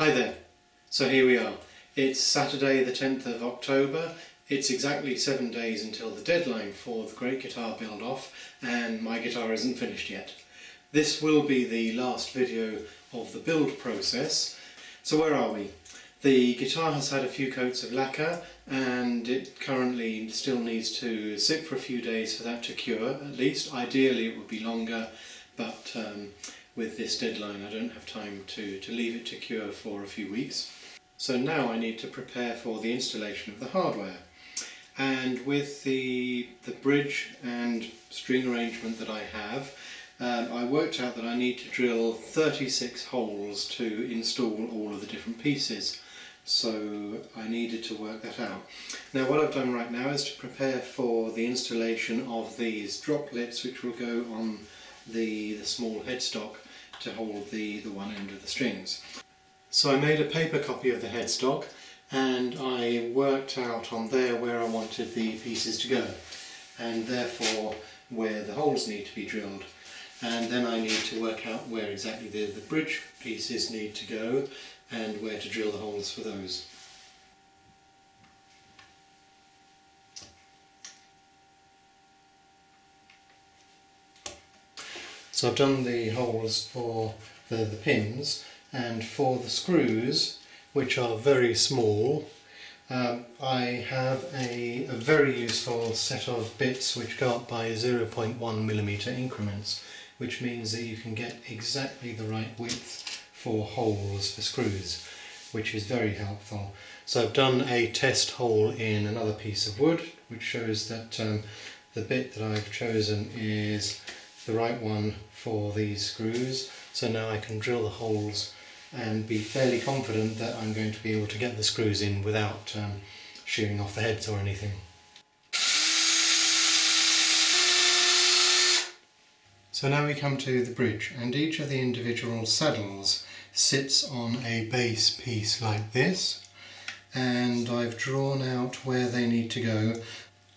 Hi there. So here we are. It's Saturday the 10th of October. It's exactly 7 days until the deadline for the Great Guitar build off, and my guitar isn't finished yet. This will be the last video of the build process. So where are we? The guitar has had a few coats of lacquer and it currently still needs to sit for a few days for that to cure, at least. Ideally it would be longer, but with this deadline I don't have time to leave it to cure for a few weeks. So now I need to prepare for the installation of the hardware. And with the bridge and string arrangement that I have, I worked out that I need to drill 36 holes to install all of the different pieces. So I needed to work that out. Now what I've done right now is to prepare for the installation of these droplets which will go on the small headstock to hold the one end of the strings. So I made a paper copy of the headstock and I worked out on there where I wanted the pieces to go, and therefore where the holes need to be drilled. And then I need to work out where exactly the bridge pieces need to go and where to drill the holes for those. So I've done the holes for the pins, and for the screws, which are very small, I have a very useful set of bits which go up by 0.1mm increments, which means that you can get exactly the right width for holes for screws, which is very helpful. So I've done a test hole in another piece of wood which shows that the bit that I've chosen is the right one for these screws. So now I can drill the holes and be fairly confident that I'm going to be able to get the screws in without shearing off the heads or anything. So now we come to the bridge, and each of the individual saddles sits on a base piece like this, and I've drawn out where they need to go.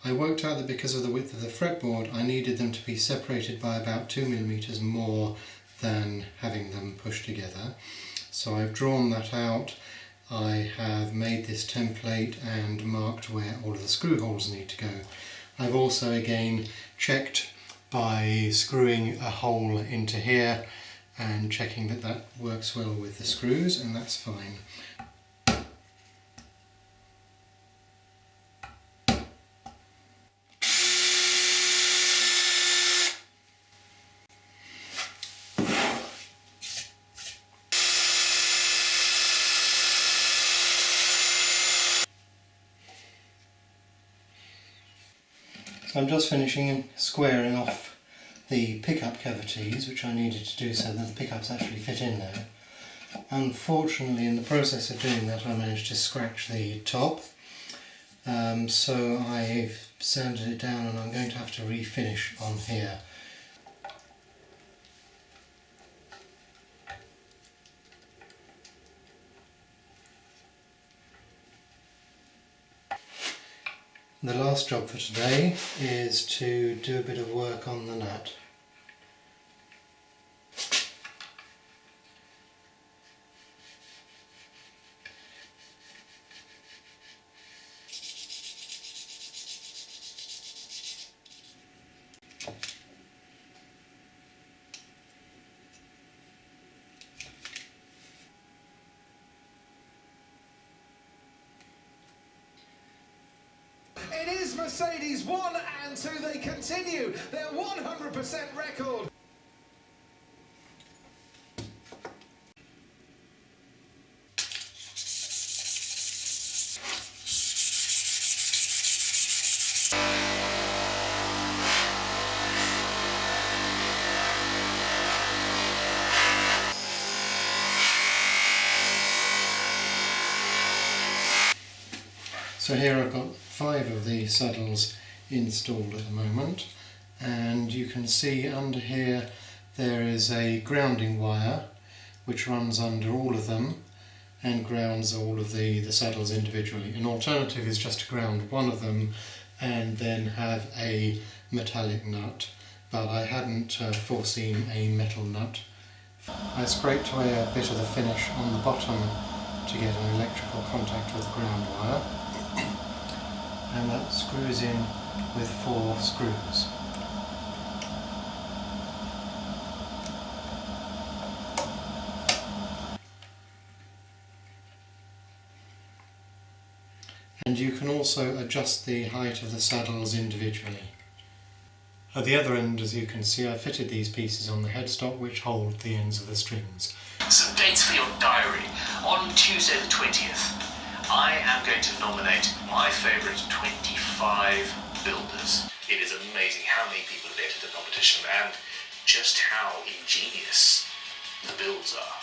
I worked out that because of the width of the fretboard I needed them to be separated by about 2mm more than having them pushed together. So I've drawn that out. I have made this template and marked where all of the screw holes need to go. I've also again checked by screwing a hole into here and checking that that works well with the screws, and that's fine. So I'm just finishing squaring off the pickup cavities, which I needed to do so that the pickups actually fit in there. Unfortunately, in the process of doing that I managed to scratch the top, so I've sanded it down and I'm going to have to refinish on here. The last job for today is to do a bit of work on the nut. It is Mercedes 1 and 2, they continue their 100% record. So here I've got 5 of the saddles installed at the moment, and you can see under here there is a grounding wire which runs under all of them and grounds all of the saddles individually. An alternative is just to ground one of them and then have a metallic nut, but I hadn't foreseen a metal nut. I scraped away a bit of the finish on the bottom to get an electrical contact with the ground wire, and that screws in with 4 screws. And you can also adjust the height of the saddles individually. At the other end, as you can see, I fitted these pieces on the headstock which hold the ends of the strings. Some dates for your diary. On Tuesday the 20th, I am going to nominate my favourite 25 builders. It is amazing how many people have entered the competition and just how ingenious the builds are.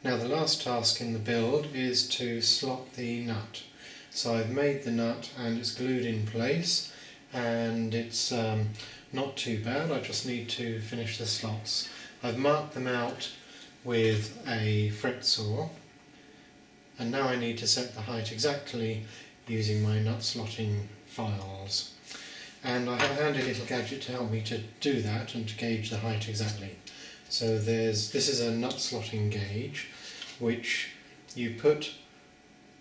Now the last task in the build is to slot the nut. So I've made the nut and it's glued in place, and it's not too bad. I just need to finish the slots. I've marked them out with a fret saw, and now I need to set the height exactly using my nut slotting files. And I have a handy little gadget to help me to do that and to gauge the height exactly. So this is a nut slotting gauge which you put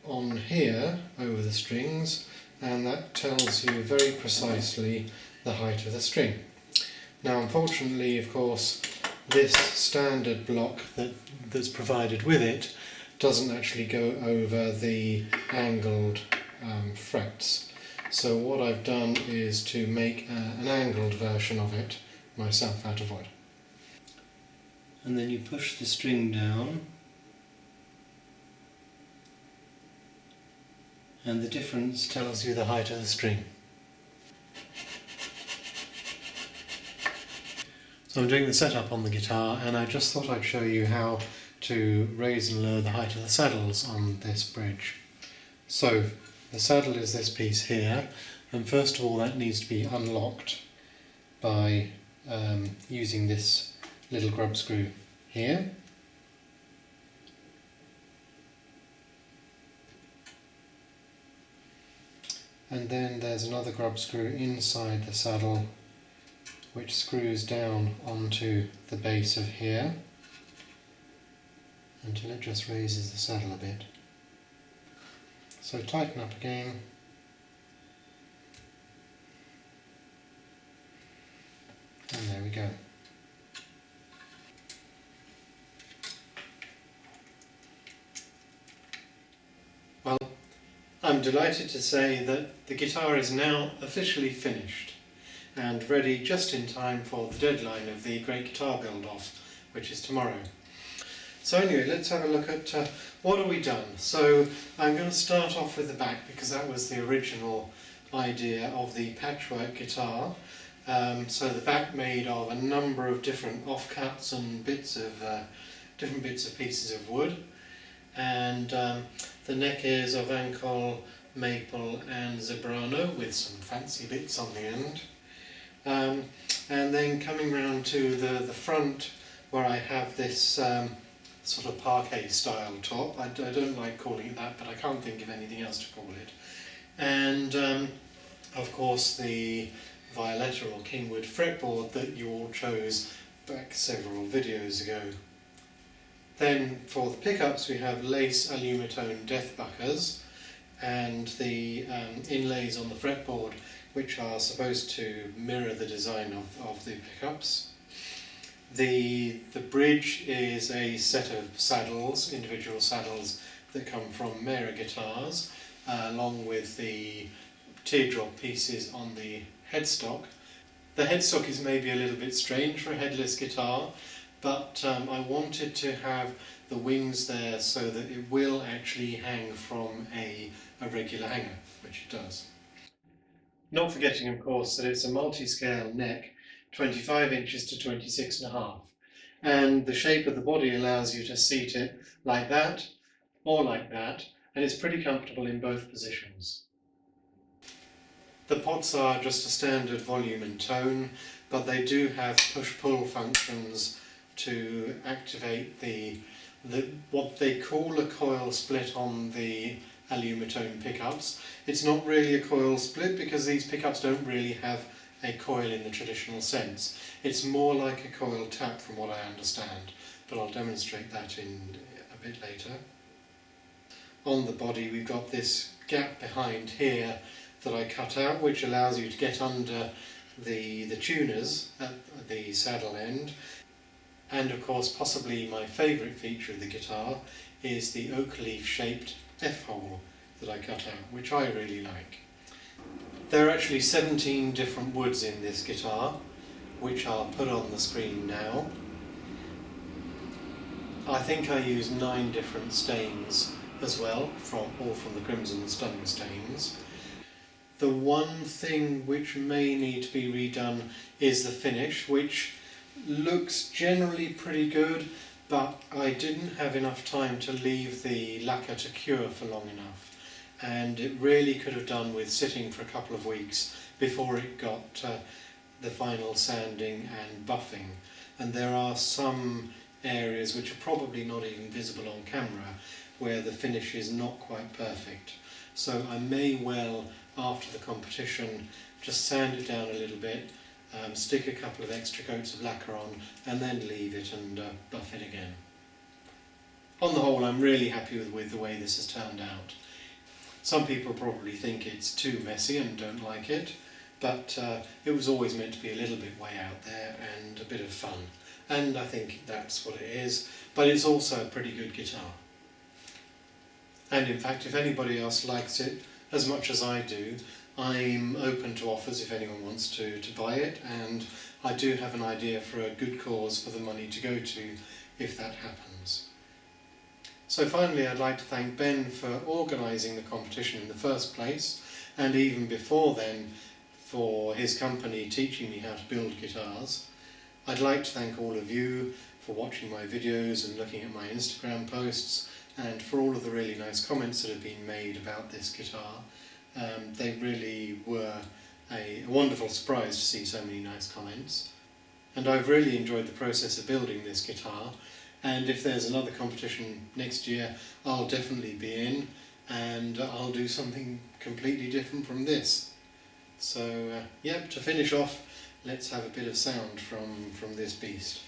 on here over the strings, and that tells you very precisely the height of the string. Now unfortunately, of course, this standard block that's provided with it doesn't actually go over the angled frets. So what I've done is to make an angled version of it myself out of wood. And then you push the string down, and the difference tells you the height of the string. So I'm doing the setup on the guitar, and I just thought I'd show you how to raise and lower the height of the saddles on this bridge. So the saddle is this piece here, and first of all that needs to be unlocked by using this little grub screw here. And then there's another grub screw inside the saddle which screws down onto the base of here until it just raises the saddle a bit. So tighten up again, and there we go. Well, I'm delighted to say that the guitar is now officially finished and ready just in time for the deadline of the Great Guitar Build-Off, which is tomorrow. So anyway, let's have a look at what have we done. So I'm going to start off with the back because that was the original idea of the patchwork guitar. So the back made of a number of different offcuts and different bits of pieces of wood, and the neck is of ankle, maple and zebrano with some fancy bits on the end. And then coming round to the front, where I have this sort of parquet style top. I don't like calling it that, but I can't think of anything else to call it. And of course the Violetta or Kingwood fretboard that you all chose back several videos ago. Then for the pickups we have lace alumitone death buckers and the inlays on the fretboard, which are supposed to mirror the design of the pickups. The bridge is a set of saddles, individual saddles that come from Mera guitars, along with the teardrop pieces on the headstock. The headstock is maybe a little bit strange for a headless guitar, but I wanted to have the wings there so that it will actually hang from a regular hanger, which it does. Not forgetting, of course, that it's a multi-scale neck, 25 inches to 26.5, and the shape of the body allows you to seat it like that or like that, and it's pretty comfortable in both positions. The pots are just a standard volume and tone, but they do have push-pull functions to activate the what they call a coil split on the alumitone pickups. It's not really a coil split because these pickups don't really have a coil in the traditional sense. It's more like a coil tap from what I understand, but I'll demonstrate that in a bit later. On the body we've got this gap behind here that I cut out, which allows you to get under the tuners at the saddle end. And of course, possibly my favourite feature of the guitar is the oak leaf shaped F-hole that I cut out, which I really like. There are actually 17 different woods in this guitar, which I'll put on the screen now. I think I used 9 different stains as well, all from the Crimson Stung stains. The one thing which may need to be redone is the finish, which looks generally pretty good, but I didn't have enough time to leave the lacquer to cure for long enough, and it really could have done with sitting for a couple of weeks before it got the final sanding and buffing. And there are some areas which are probably not even visible on camera where the finish is not quite perfect. So I may well, after the competition, just sand it down a little bit, stick a couple of extra coats of lacquer on, and then leave it and buff it again. On the whole, I'm really happy with the way this has turned out. Some people probably think it's too messy and don't like it, but it was always meant to be a little bit way out there and a bit of fun, and I think that's what it is, but it's also a pretty good guitar. And in fact, if anybody else likes it as much as I do, I'm open to offers if anyone wants to buy it, and I do have an idea for a good cause for the money to go to if that happens. So finally, I'd like to thank Ben for organising the competition in the first place, and even before then for his company teaching me how to build guitars. I'd like to thank all of you for watching my videos and looking at my Instagram posts, and for all of the really nice comments that have been made about this guitar. They really were a wonderful surprise to see so many nice comments. And I've really enjoyed the process of building this guitar, and if there's another competition next year, I'll definitely be in, and I'll do something completely different from this. So yeah, to finish off, let's have a bit of sound from this beast.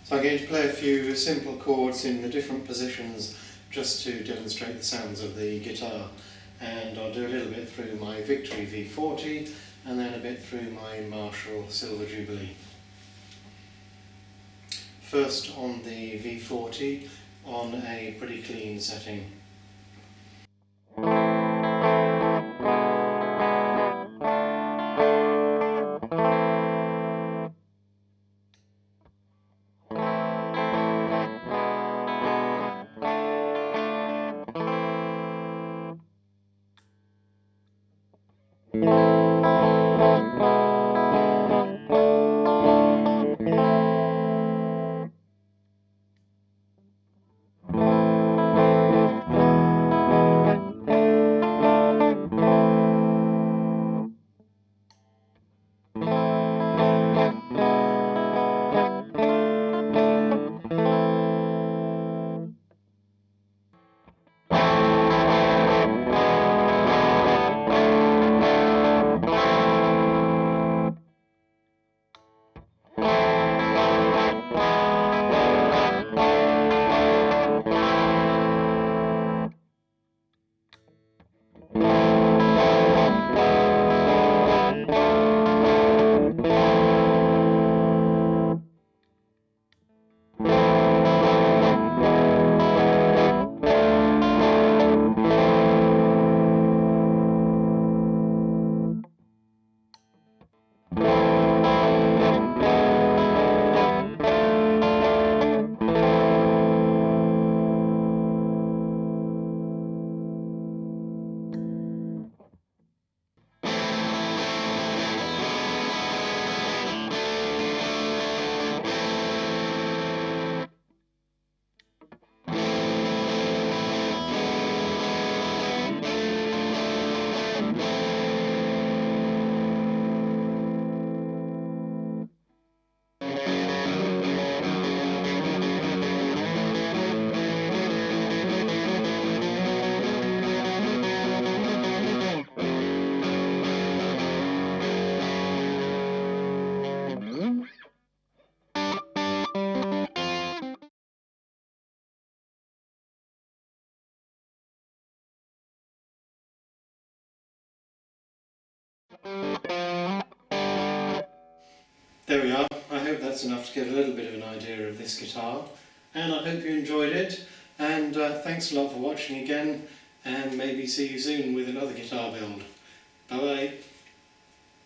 So I'm going to play a few simple chords in the different positions just to demonstrate the sounds of the guitar, and I'll do a little bit through my Victory V40 and then a bit through my Marshall Silver Jubilee. First on the V40 on a pretty clean setting. There we are. I hope that's enough to get a little bit of an idea of this guitar, and I hope you enjoyed it, and thanks a lot for watching again, and maybe see you soon with another guitar build. Bye bye.